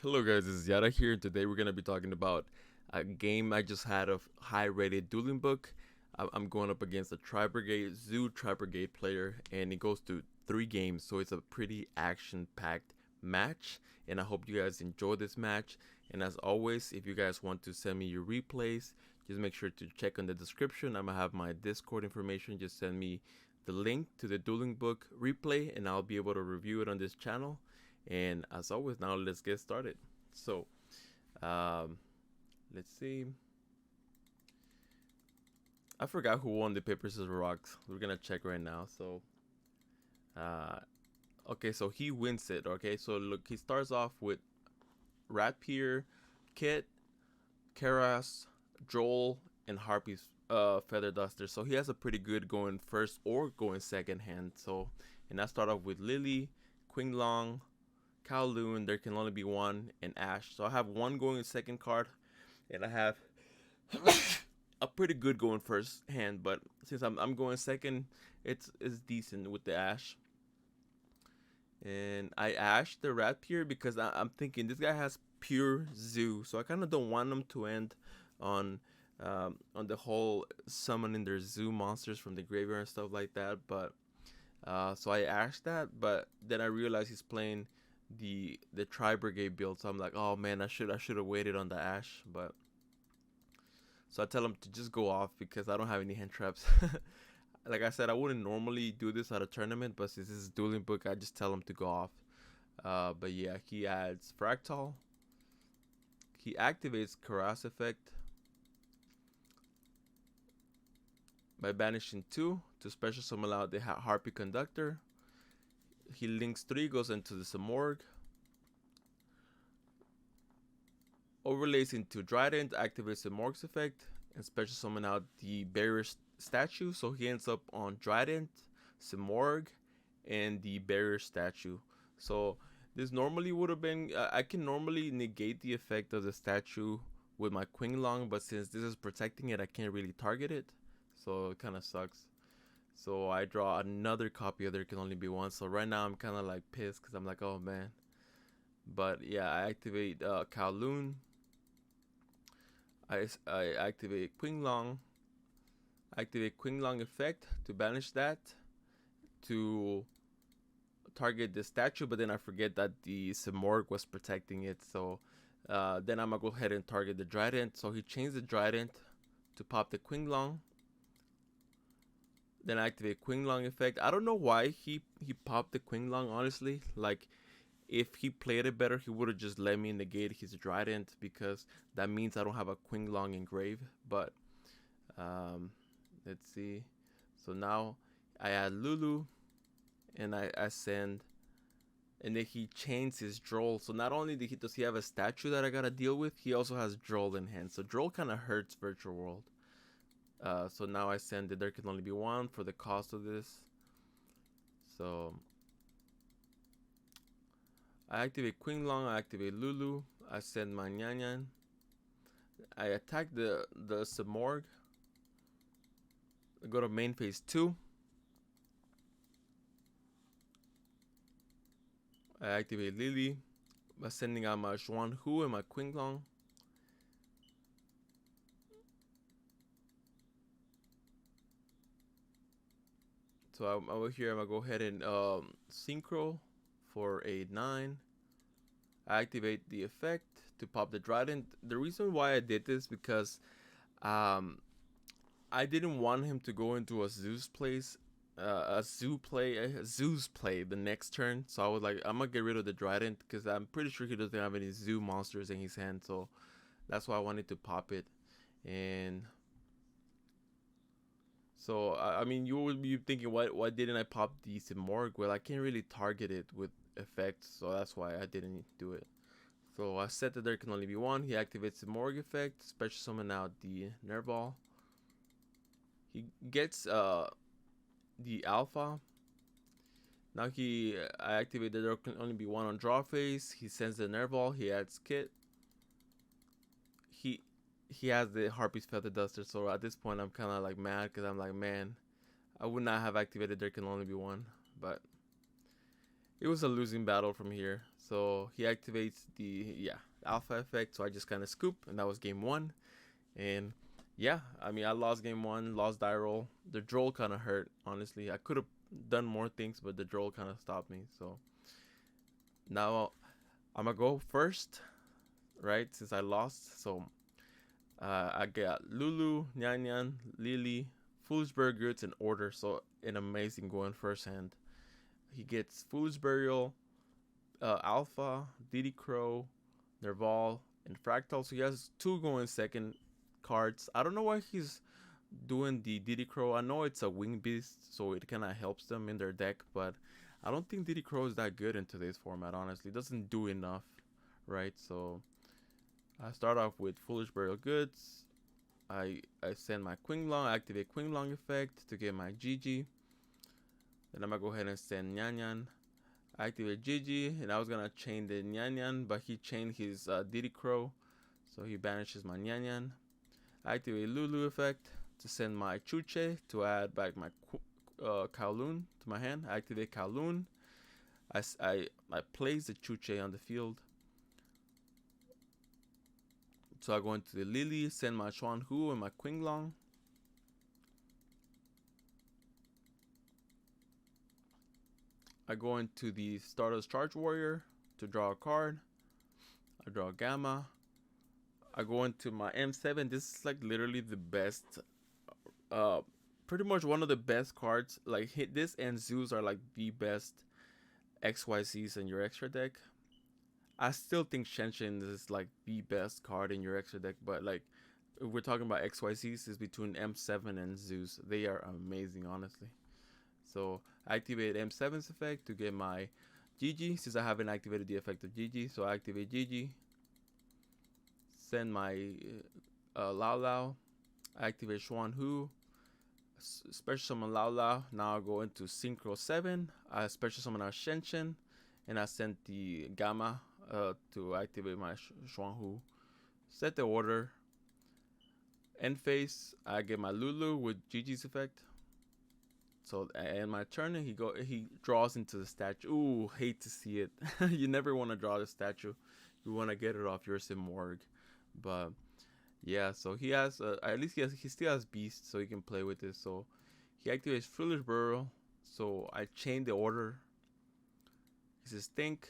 Hello guys, this is Yada here. Today we're gonna be talking about a game I just had of high-rated dueling book. I'm going up against a Tri-Brigade Tri-Brigade player, and it goes to 3 games, so it's a pretty action-packed match. And I hope you guys enjoy this match. And as always, if you guys want to send me your replays, just make sure to check on the description. I'm gonna have my Discord information. Just send me the link to the dueling book replay, and I'll be able to review it on this channel. And as always, now let's get started. So um, let's see, I forgot who won the paper scissors rocks. We're gonna check right now. So uh, okay, so he wins it. Okay, so look, he starts off with Rapier, Kit, Karas, Joel, and Harpy's feather duster. So he has a pretty good going first or going second hand. So, and I start off with Lily, Qinglong, Kowloon, there can only be one, and Ash. So I have one going in second card, and I have a pretty good going first hand. But since I'm going second, it's decent with the Ash. And I Ash the Rapier because I'm thinking this guy has pure Zoo, so I kind of don't want him to end on the whole summoning their Zoo monsters from the graveyard and stuff like that. But so I asked that, but then I realized he's playing the Tri-Brigade build, so I'm like, oh man, I should have waited on the Ash. But so I tell him to just go off because I don't have any hand traps. Like I said, I wouldn't normally do this at a tournament, but since this is dueling book, I just tell him to go off. But yeah, he adds Fractal. He activates Karas effect by banishing 2 to special summon out the Harpy Conductor. He links 3, goes into the Samorg. Overlays into Trident, activates the Morg's effect, and special summon out the Barrier statue. So he ends up on Trident, Samorg, and the Barrier statue. So this normally would have been, I can normally negate the effect of the statue with my Qinglong, but since this is protecting it, I can't really target it. So it kind of sucks. So I draw another copy of There Can Only Be One. So right now I'm kind of like pissed because I'm like, oh man. But yeah, I activate Kowloon. I activate Qinglong. Activate Qinglong effect to banish that to target the statue, but then I forget that the Samorg was protecting it. So then I'm gonna go ahead and target the Trident. So he changed the Trident to pop the Qinglong. Then I activate Qinglong effect. I don't know why he popped the Qinglong, honestly. Like, if he played it better, he would have just let me negate his Trident because that means I don't have a Qinglong engrave. But let's see. So now I add Lulu, and I send, and then he chains his Droll. So not only does he have a statue that I gotta deal with, he also has Droll in hand. So Droll kind of hurts Virtual World. So now I send that There Can Only Be One for the cost of this. So I activate Qinglong, I activate Lulu, I send my Nyan. I attack the Samorg. I go to main phase 2. I activate Lily by sending out my Xuan Hu and my Qinglong. So over here, I'm gonna go ahead and synchro for a 9. I activate the effect to pop the Trident. The reason why I did this because I didn't want him to go into a Zeus place, Zoo's play the next turn. So I was like, I'm gonna get rid of the Trident because I'm pretty sure he doesn't have any Zoo monsters in his hand. So that's why I wanted to pop it. And so I mean, you would be thinking, why didn't I pop the Simorg? Well, I can't really target it with effects, so that's why I didn't do it. So I set that There Can Only Be One. He activates the Morg effect, special summon out the Nervball. He gets the Alpha. Now I activate that There Can Only Be One on draw phase. He sends the Nervball. He adds Kit. He has the Harpy's Feather Duster. So at this point, I'm kind of like mad because I'm like, man, I would not have activated There Can Only Be One, but it was a losing battle from here. So he activates the alpha effect. So I just kind of scoop, and that was game one. And yeah, I mean, I lost game one, lost die roll. The droll kind of hurt, honestly. I could have done more things, but the droll kind of stopped me. So now I'm gonna go first, right? Since I lost, so I got Lulu, Nyan Nyan, Lily, Foolish Goods in order. So an amazing going first hand. He gets Foolish Burial, Alpha, Diddy Crow, Nerval, and Fractal. So he has two going second cards. I don't know why he's doing the Diddy Crow. I know it's a wing beast, so it kind of helps them in their deck, but I don't think Diddy Crow is that good in today's format, honestly. It doesn't do enough, right? So I start off with Foolish Burial Goods. I send my Qinglong, activate Qinglong effect to get my GG. Then I'm gonna go ahead and send Nyan Nyan, activate GG, and I was gonna chain the Nyan Nyan, but he chained his Diddy Crow, so he banishes my Nyan Nyan. Activate Lulu effect to send my Chuche to add back my Kowloon to my hand. I activate Kowloon. I place the Chuche on the field. So I go into the Lily, send my Xuan Hu and my Qinglong. I go into the Stardust Charge Warrior to draw a card. I draw a Gamma. I go into my M7. This is like literally the best, pretty much one of the best cards. Like this and Zeus are like the best XYZs in your extra deck. I still think Shenshin is like the best card in your extra deck, but like if we're talking about XYZs, is between M7 and Zeus. They are amazing, honestly. So I activate M7's effect to get my GG, since I haven't activated the effect of GG. So I activate GG, send my Lao Lao, I activate Xuan Hu, special summon Lao Lao. Now I go into Synchro 7, I special summon our Shenshin, and I send the Gamma to activate my Xuan Hu. Set the order. End phase, I get my Lulu with GG's effect. So and my turn, he draws into the statue. Ooh, hate to see it. You never want to draw the statue. You want to get it off your Simorg. But yeah, so he has at least he still has Beast, so he can play with this. So he activates Foolish Burrow. So I chain the order. He says think.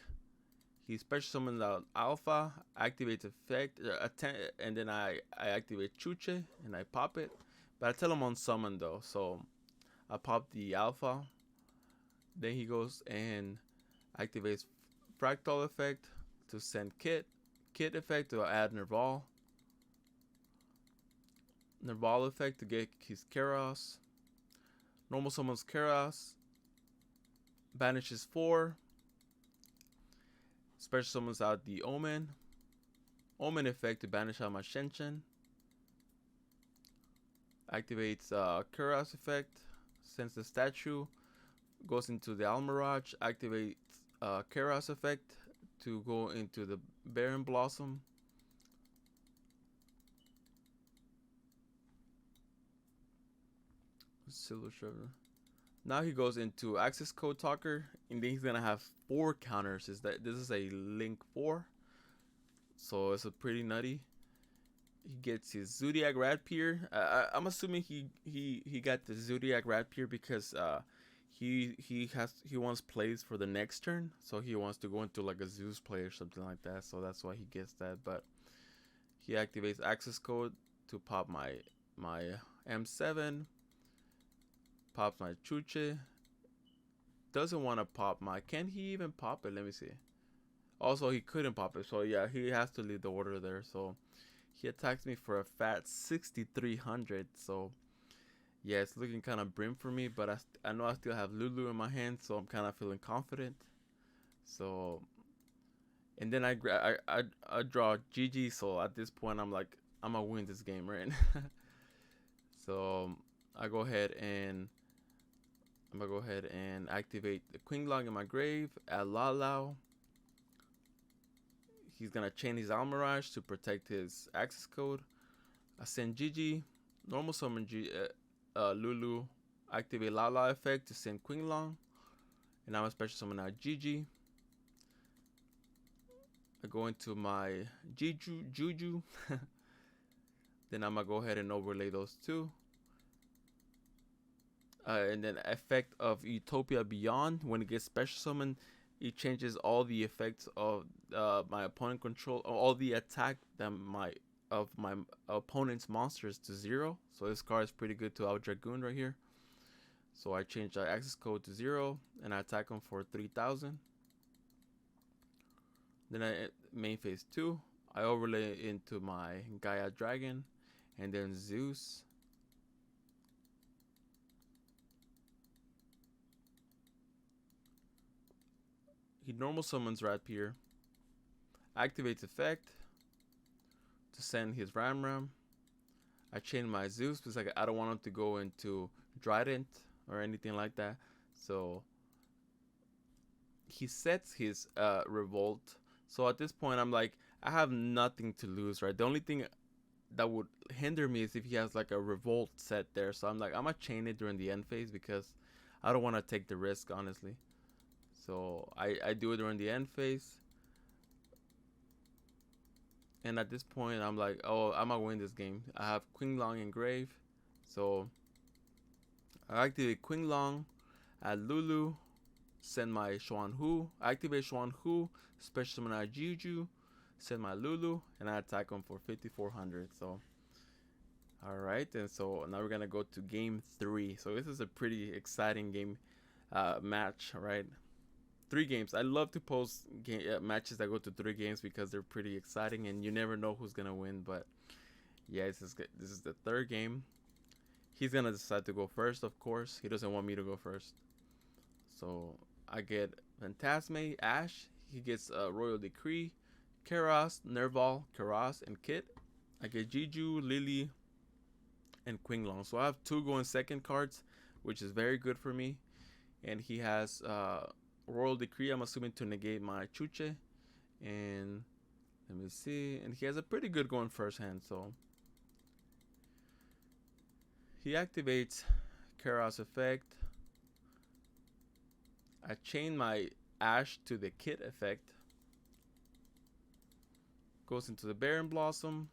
He special summons out Alpha, activates effect, and then I activate Chuche and I pop it. But I tell him on summon though, so I pop the Alpha. Then he goes and activates Fractal effect to send Kit effect to add Nerval. Nerval effect to get his Keros. Normal summons Keros. Banishes 4. Special summons out the Omen. Omen effect to banish out my Shenshin. Activates Keros effect. Sends the statue. Goes into the Almirage. Activates Keros effect to go into the Baron Blossom. Silver Trevor. Now he goes into Access Code Talker, and then he's gonna have 4 counters. This is a Link 4, so it's a pretty nutty. He gets his Zodiac Radpier. I'm assuming he got the Zodiac Radpier because he wants plays for the next turn, so he wants to go into like a Zeus play or something like that. So that's why he gets that. But he activates Access Code to pop my M7. Pops my Chuche. Doesn't want to pop my. Can he even pop it? Let me see. Also, he couldn't pop it. So yeah, he has to leave the order there. So he attacks me for a fat 6,300. So yeah, it's looking kind of brim for me. But I know I still have Lulu in my hand, so I'm kind of feeling confident. So and then I draw GG. So at this point, I'm like, I'm gonna win this game, right? So I go ahead and activate the Qinglong in my grave, add Lao Lao. He's gonna chain his Almirage to protect his access code. I send GG, normal summon Lulu, activate Lao Lao effect to send Qinglong, and I'm a special summon out GG. I go into my Juju. Then I'm gonna go ahead and overlay those two. And then effect of Utopia Beyond. When it gets special summon, it changes all the effects of my opponent control, all the attack that my opponent's monsters to 0. So this card is pretty good to out Dragoon right here. So I change the access code to 0 and I attack him for 3,000. Then I main phase 2. I overlay into my Gaia Dragon and then Zeus. He normal summons Ratpier, activates effect to send his Ram. I chain my Zeus because I don't want him to go into Trident or anything like that. So he sets his Revolt. So at this point, I'm like, I have nothing to lose, right? The only thing that would hinder me is if he has like a Revolt set there. So I'm like, I'm gonna chain it during the end phase because I don't want to take the risk, honestly. So I do it during the end phase. And at this point, I'm like, oh, I'm gonna win this game. I have Qinglong Engrave. So I activate Qinglong, add Lulu, send my Xuan Hu, activate Xuan Hu, special summon Juju, send my Lulu, and I attack him for 5,400. So, alright, and so now we're gonna go to game 3. So this is a pretty exciting game match, right? 3 games. I love to post matches that go to 3 games because they're pretty exciting and you never know who's gonna win. But yeah, this is the 3rd game. He's gonna decide to go first, of course. He doesn't want me to go first. So I get Phantasme, Ash. He gets Royal Decree, Karas, Nerval, Karas, and Kit. I get Jiju, Lily, and Qinglong. So I have 2 going second cards, which is very good for me. And he has Royal Decree, I'm assuming, to negate my Chuche. And let me see. And he has a pretty good going first hand. So he activates Karas effect. I chain my Ash to the Kit effect. Goes into the Baron Blossom.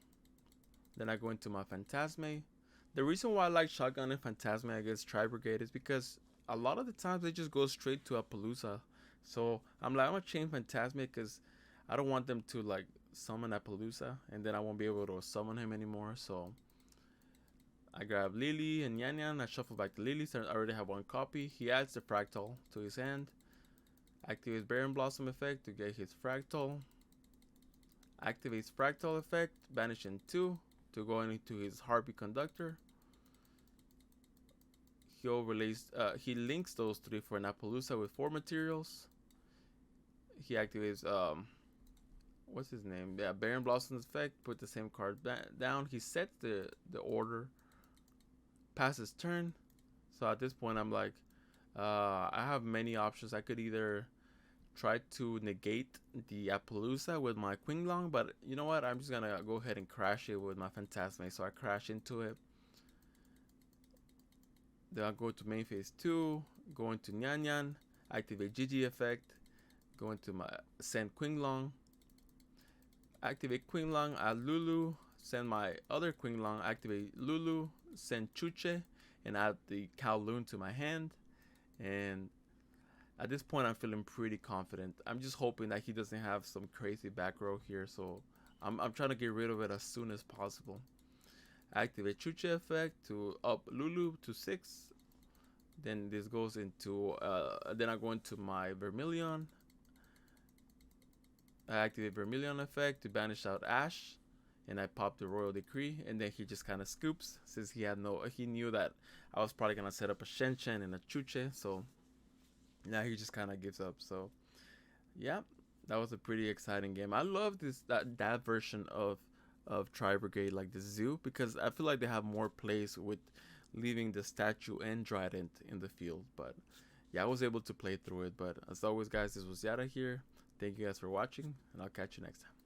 Then I go into my Phantasme. The reason why I like Shotgun and Phantasme against Tri-Brigade is because a lot of the times they just go straight to a Palooza. So I'm like, I'm gonna chain Phantasme because I don't want them to like summon a Palooza and then I won't be able to summon him anymore. So I grab Lily and Yan Yan. I shuffle back the Lily, so I already have 1 copy. He adds the Fractal to his hand. Activates Baron Blossom effect to get his Fractal. Activates Fractal effect, banishing 2 to go into his Harpy Conductor. He overlays, he links those 3 for an Appaloosa with 4 materials. He activates, what's his name? Yeah, Baron Blossom's effect, put the same card down. He sets the order, passes turn. So at this point, I'm like, I have many options. I could either try to negate the Appaloosa with my Qinglong, but you know what? I'm just gonna go ahead and crash it with my Phantasme. So I crash into it. Then I'll go to main phase 2, go into Nyan Nyan, activate Gigi effect, go into my send Qinglong, activate Qinglong, add Lulu, send my other Qinglong, activate Lulu, send Chuche, and add the Kowloon to my hand. And at this point, I'm feeling pretty confident. I'm just hoping that he doesn't have some crazy back row here, so I'm trying to get rid of it as soon as possible. Activate Chuche effect to up Lulu to 6. Then this goes into, then I go into my Vermilion. I activate Vermilion effect to banish out Ash. And I pop the Royal Decree. And then he just kind of scoops since he knew that I was probably going to set up a Shen Shen and a Chuche. So now he just kind of gives up. So yeah, that was a pretty exciting game. I love that version of Tri-Brigade, like the zoo, because I feel like they have more plays with leaving the statue and Trident in the field. But yeah, I was able to play through it. But as always, guys, this was Yada here. Thank you guys for watching, and I'll catch you next time.